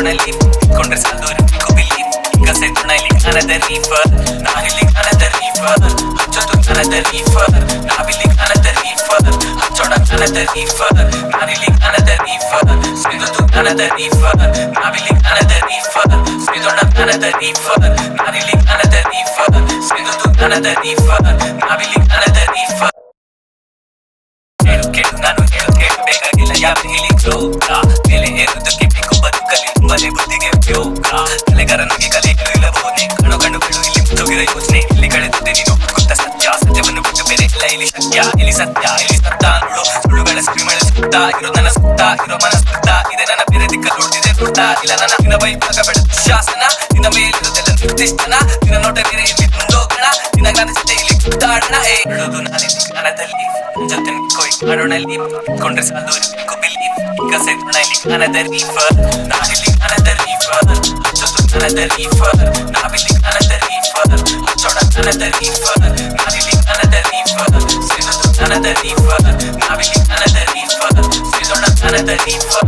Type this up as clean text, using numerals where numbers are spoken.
ಮಾಡೋಣಲ್ಲಿ ಕೊಂಡ್ರೆ ಸಾಲದವ್ರು ಬಿಲ್ಲಿ ಈಗ ಸೇರ್ಕೊಂಡಲ್ಲಿ another reefer ನಾವಿಲ್ಲಿ another reefer ಹಚ್ಚೋದು another reefer ನಾವಿಲ್ಲಿ another reefer ಹಚ್ಚೋಣ another reefer ನಾನಿಲ್ಲಿ another reefer ಸ್ಮಿದೋದು another reefer ನಾವಿಲ್ಲಿ another reefer ಸ್ಮಿದೋಣ another reefer ನಾನಿಲ್ಲಿ another reefer ಸ್ಮಿದೋದು another reefer ನಾವಿಲ್ಲಿ another reefer ಕೇಳು ನಾನು ಬೇಕಾಗಿಲ್ಲ ಯಾವ ಹೇಳಿ ಲೋಕ ಮೇಲೆ ಏರುವುದಕ್ಕೆ ಬೇಕು ಬದುಕಲಿ ತುಂಬಾನೇ ಬುದ್ಧಿಗೆ ಉಪಯೋಗ ಕಲೆಗಾರನಿಗೆ ಕಲೆಗಳು ಇಲ್ಲಬಹುದೇ ಕಣುಗಳು ಇಲ್ಲಿ ಮುಗಿದ ಯೋಚನೆ ಇಲ್ಲಿ ಕಳೆದಿದ್ದೆ ನೀನು ಗೊತ್ತ ಸತ್ಯವನ್ನು ಬಿಟ್ಟು ಬೇರೆ ಇಲ್ಲ ಇಲ್ಲಿ ಸತ್ಯ ಇಲ್ಲಿ ಸತ್ತ ನೋಡು ಸುಳ್ಳುಗಳ ಸುರಿಮಳೆ ಸುತ್ತ ಇರೋ ನನ್ನ ಸುತ್ತ ಇರೋ ಮನ ಸುತ್ತ ಇದೆ ನನ್ನ ಬೇರೆ ದಿಕ್ಕ ನೋಡ್ತಿದೆ ನೋಡ್ತಾ ಇಲ್ಲ ನನ್ನ ನಿನ್ನ ವೈಭಾಗ ಬೆಳೆದ ಶಾಸನ ನಿನ್ನ ಮೇಲಿರುವುದೆಲ್ಲ ನಿರ್ದಿಷ್ಟನ ನಿನ್ನ ನೋಟ ಬೇರೆ ಇಲ್ಲಿ ಮುಂದೋಗೋಣ ನಿನ್ನ ಜ್ಞಾನ ಜೊತೆ ಇಲ್ಲಿ ಗುದ್ದಾಡೋಣ ಹೇಳೋದು ನಾನಿಲ್ಲಿ ಜ್ಞಾನದಲ್ಲಿ ಜೊತೆ ಮಾಡೋಣಲ್ಲಿ ಕೊಂಡ್ರೆ ಸಾಲದವ್ರು ಬಿಲ್ಲಿ ಈಗ ಸೇರ್ಕೊಂಡಲ್ಲಿ another reefer ನಾನಿಲ್ಲಿ another reefer ಹಚ್ಚೋದು another reefer ನಾವಿಲ್ಲಿ another reefer ಹಚ್ಚೋಣ another reefer ನಾನಿಲ್ಲಿ another reefer ಸೇರೋದು another reefer ನಾವಿಲ್ಲಿ another reefer ಸೇರೋಣ another reefer